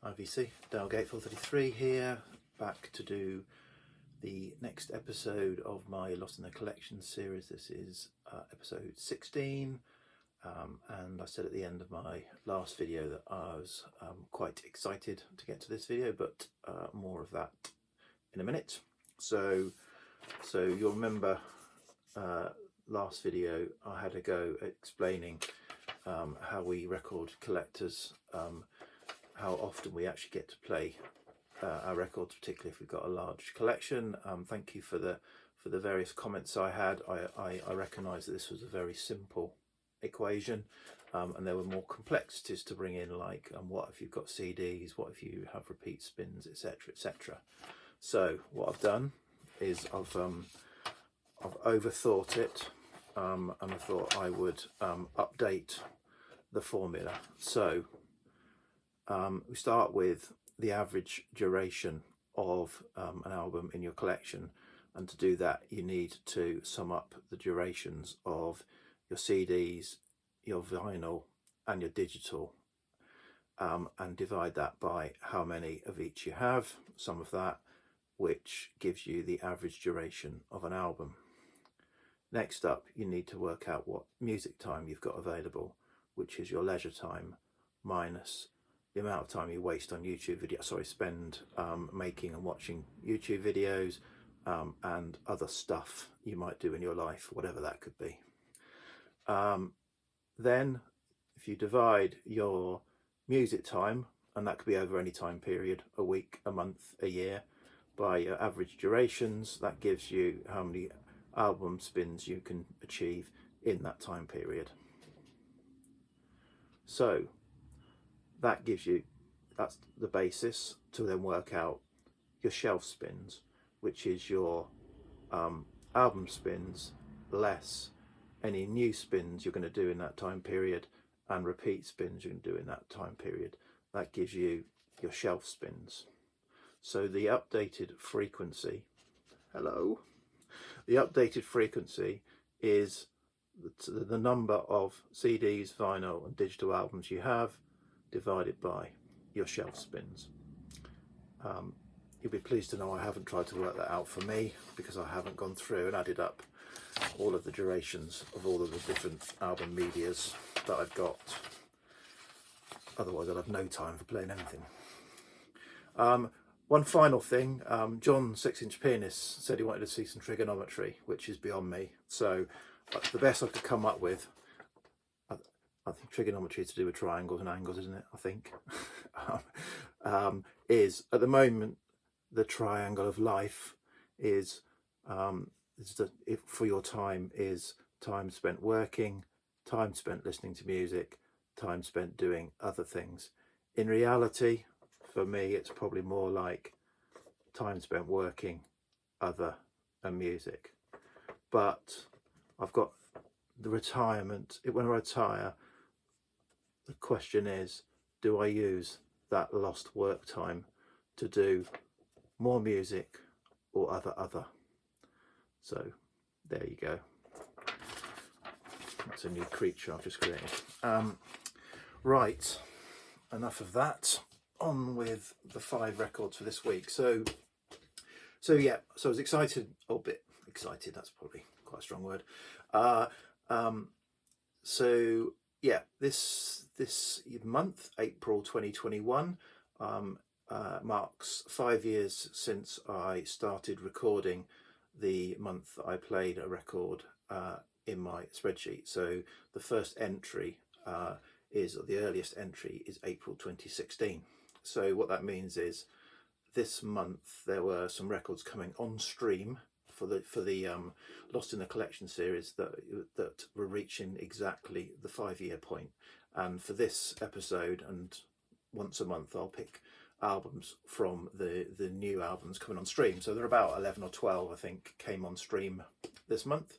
IVC, Dale 433 here, back to do the next episode of my Lost in the Collection series. This is episode 16, and I said at the end of my last video that I was quite excited to get to this video, but more of that in a minute. So you'll remember last video I had a go at explaining how we record collectors, how often we actually get to play our records, particularly if we've got a large collection. Thank you for the various comments I had. I recognise that this was a very simple equation, and there were more complexities to bring in, like what if you've got CDs, what if you have repeat spins, etc, etc. So what I've done is I've overthought it, and I thought I would update the formula. So we start with the average duration of an album in your collection, and to do that you need to sum up the durations of your CDs, your vinyl and your digital, and divide that by how many of each you have, sum of that, which gives you the average duration of an album. Next up, you need to work out what music time you've got available, which is your leisure time minus the amount of time you waste on spend making and watching YouTube videos, and other stuff you might do in your life, whatever that could be. Then if you divide your music time, and that could be over any time period, a week, a month, a year, by your average durations, that gives you how many album spins you can achieve in that time period. So that gives you, that's the basis to then work out your shelf spins, which is your album spins less any new spins you're going to do in that time period and repeat spins you're going to do in that time period. That gives you your shelf spins. So the updated frequency, the updated frequency is the number of CDs, vinyl and digital albums you have divided by your shelf spins. You'll be pleased to know I haven't tried to work that out for me, because I haven't gone through and added up all of the durations of all of the different album medias that I've got. Otherwise I'll have no time for playing anything. One final thing, John 6-inch Pianist said he wanted to see some trigonometry, which is beyond me. So the best I could come up with, I think trigonometry is to do with triangles and angles, isn't it? I think is at the moment the triangle of life is for your time is time spent working, time spent listening to music, time spent doing other things. In reality, for me, it's probably more like time spent working, other and music. But I've got the retirement. When I retire, the question is, do I use that lost work time to do more music or other? So there you go. That's a new creature I've just created. Right, enough of that. On with the 5 records for this week. So I was excited, a bit excited, that's probably quite a strong word. This month, April 2021, marks 5 years since I started recording the month that I played a record in my spreadsheet. So the first entry the earliest entry is April 2016. So what that means is this month there were some records coming on stream for the Lost in the Collection series that were reaching exactly the 5-year point. And for this episode, and once a month, I'll pick albums from the new albums coming on stream. So there are about 11 or 12, I think, came on stream this month.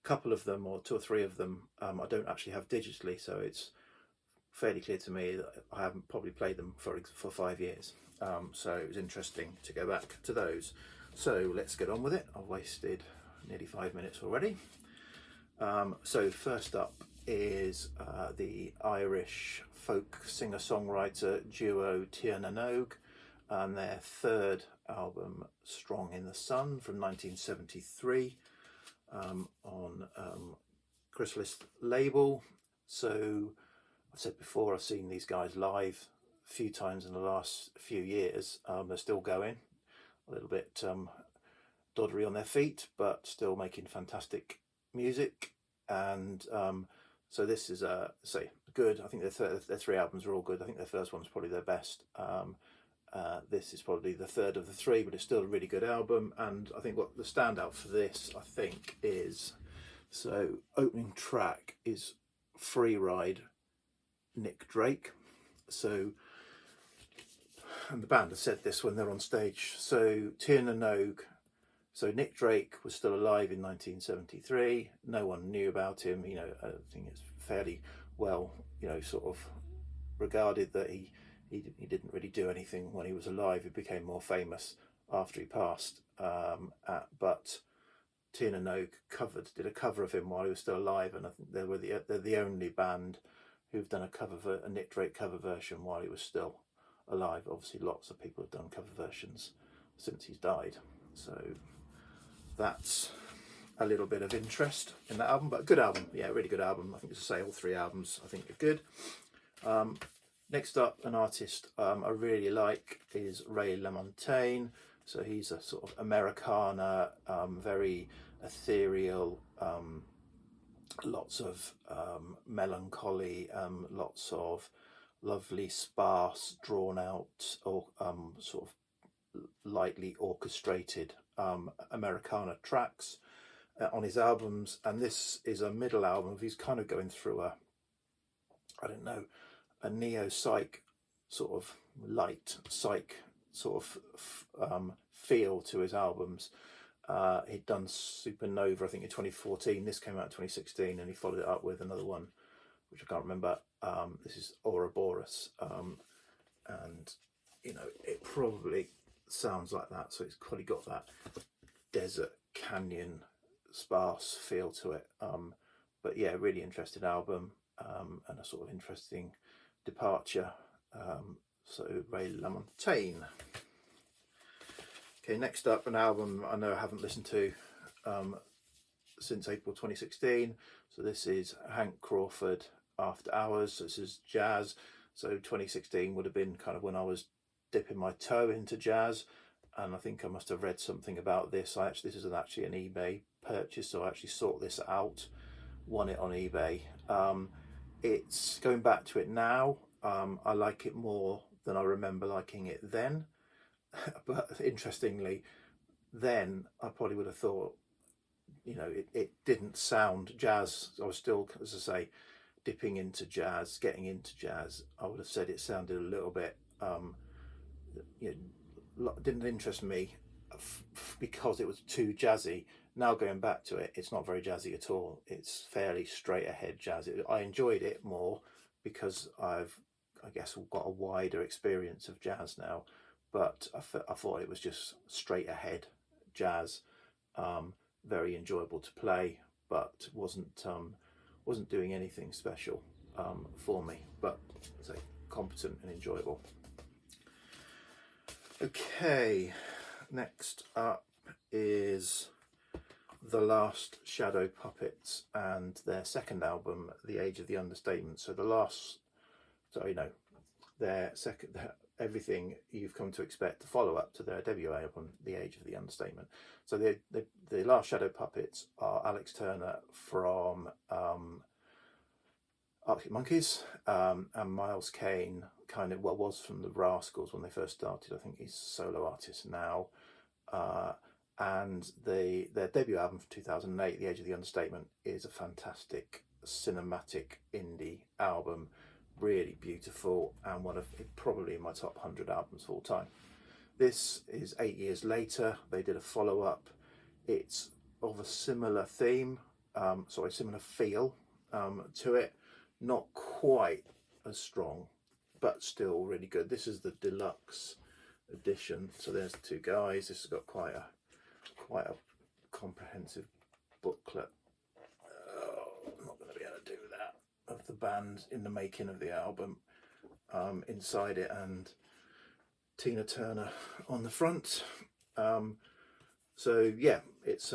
A couple of them, or 2 or 3 of them, I don't actually have digitally, so it's fairly clear to me that I haven't probably played them for 5 years. So it was interesting to go back to those. So let's get on with it. I've wasted nearly 5 minutes already. So first up is the Irish folk singer-songwriter duo Tir na Nog, and their third album, Strong in the Sun, from 1973, on Chrysalis label. So I've said before, I've seen these guys live a few times in the last few years. They're still going, a little bit doddery on their feet, but still making fantastic music. And so this is good. I think their three albums are all good. I think their first one's probably their best. This is probably the third of the three, but it's still a really good album. And I think what the standout for this, I think, is, so opening track is Free Ride, Nick Drake. So, and the band has said this when they're on stage. So Tir na Nog, so Nick Drake was still alive in 1973. No one knew about him. You know, I think it's fairly well, you know, sort of regarded that he didn't really do anything when he was alive. He became more famous after he passed. But Tir na Nog did a cover of him while he was still alive, and I think they're the only band who've done a Nick Drake cover version while he was still alive. Obviously, lots of people have done cover versions since he's died. So that's a little bit of interest in that album, but a good album. Yeah, really good album. I think, as I say, all three albums I think are good. Next up, an artist I really like is Ray LaMontagne. So he's a sort of Americana, very ethereal, lots of melancholy, lots of lovely, sparse, drawn out, or sort of lightly orchestrated Americana tracks on his albums. And this is a middle album. He's kind of going through a neo-psych sort of light psych sort of feel to his albums. He'd done Supernova, I think, in 2014. This came out in 2016, and he followed it up with another one, which I can't remember. This is Ouroboros, and you know, it probably sounds like that. So it's probably got that desert canyon sparse feel to it. But yeah, really interesting album, and a sort of interesting departure. So Ray LaMontagne. Okay, next up, an album I know I haven't listened to since April 2016. So this is Hank Crawford, After Hours. So this is jazz. So 2016 would have been kind of when I was dipping my toe into jazz, and I think I must have read something about this. This is actually an eBay purchase, so I actually sought this out, won it on eBay. It's going back to it now. I like it more than I remember liking it then. But interestingly, then I probably would have thought, you know, it didn't sound jazz. I was still, as I say, dipping into jazz, getting into jazz. I would have said it sounded a little bit, you know, didn't interest me because it was too jazzy. Now going back to it, it's not very jazzy at all. It's fairly straight ahead jazz. I enjoyed it more because I guess got a wider experience of jazz now. But I thought it was just straight ahead jazz, very enjoyable to play, but wasn't doing anything special for me. But say competent and enjoyable. Okay, next up is The Last Shadow Puppets and their second album, The Age of the Understatement. So their second. Everything you've come to expect, the follow-up to their debut album, The Age of the Understatement. So the Last Shadow Puppets are Alex Turner from Arctic Monkeys, and Miles Kane, kind of was from the Rascals when they first started. I think he's a solo artist now. And their debut album from 2008, The Age of the Understatement, is a fantastic cinematic indie album. Really beautiful, and one of probably in my top 100 albums of all time. This is 8 years later. They did a follow-up. It's of a similar theme, similar feel to it. Not quite as strong, but still really good. This is the deluxe edition. So there's the two guys. This has got quite a comprehensive booklet. I'm not going to be able to do that, of the band in the making of the album. inside it, and Tina Turner on the front. So yeah, it's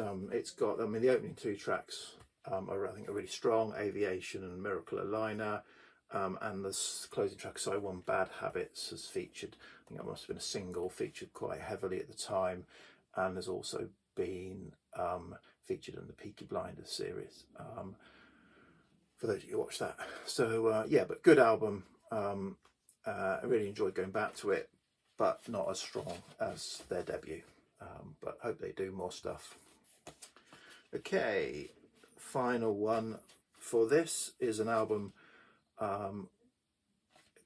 got, I mean, the opening two tracks I think are really strong, Aviation and Miracle Aligner, and the closing track, Side One, Bad Habits, has featured, I think that must have been a single, featured quite heavily at the time, and has also been featured in the Peaky Blinders series, for those of you who watch that. So yeah, but good album. I really enjoyed going back to it, but not as strong as their debut. But hope they do more stuff. Okay, final one for this is an album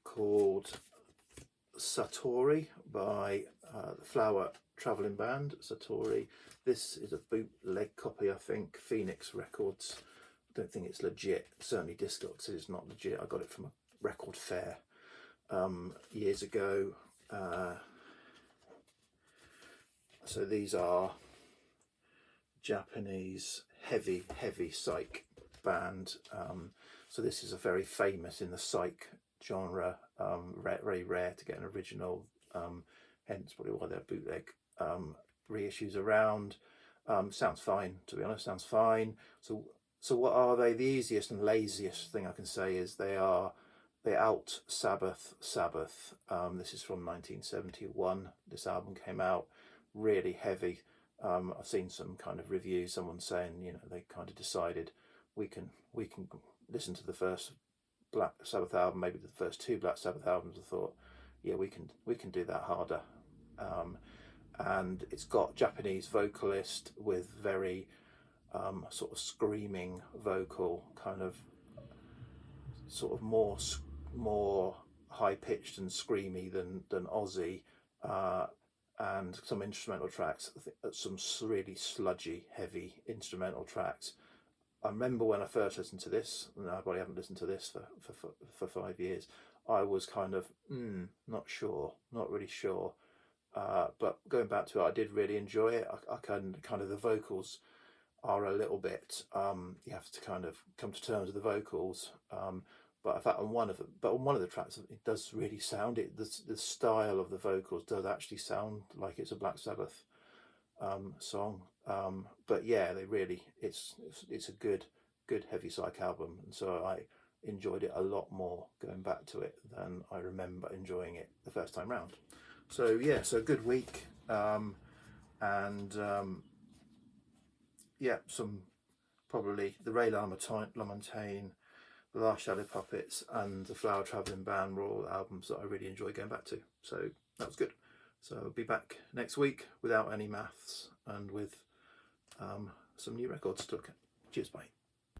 called Satori by the Flower Travelling Band. Satori. This is a bootleg copy, I think, Phoenix Records. I don't think it's legit. Certainly Discogs is not legit. I got it from a record fair years ago. So these are Japanese heavy psych band. So this is a very famous in the psych genre, very rare to get an original, hence probably why they're bootleg reissues around. Sounds fine, to be honest, sounds fine. So what are they? The easiest and laziest thing I can say is they out Sabbath. This is from 1971. This album came out, really heavy. I've seen some kind of reviews, someone saying, you know, they kind of decided we can listen to the first Black Sabbath album, maybe the first two Black Sabbath albums. I thought, yeah, we can do that harder. And it's got Japanese vocalist with very sort of screaming vocal, kind of sort of more high pitched and screamy than Aussie, and some instrumental tracks. I think some really sludgy, heavy instrumental tracks. I remember when I first listened to this, and I probably haven't listened to this for 5 years, I was kind of not really sure. But going back to it, I did really enjoy it. I kind of, the vocals are a little bit, you have to kind of come to terms with the vocals. But in fact, on one of the tracks, it does really sound it. The style of the vocals does actually sound like it's a Black Sabbath song. But yeah, it's a good heavy psych album, and so I enjoyed it a lot more going back to it than I remember enjoying it the first time round. So yeah, so good week, and yeah, some probably the Ray LaMontagne, The Last Shadow Puppets, and the Flower Travelling Band were all albums that I really enjoy going back to. So that was good. So I'll be back next week without any maths and with some new records to look at. Cheers, bye.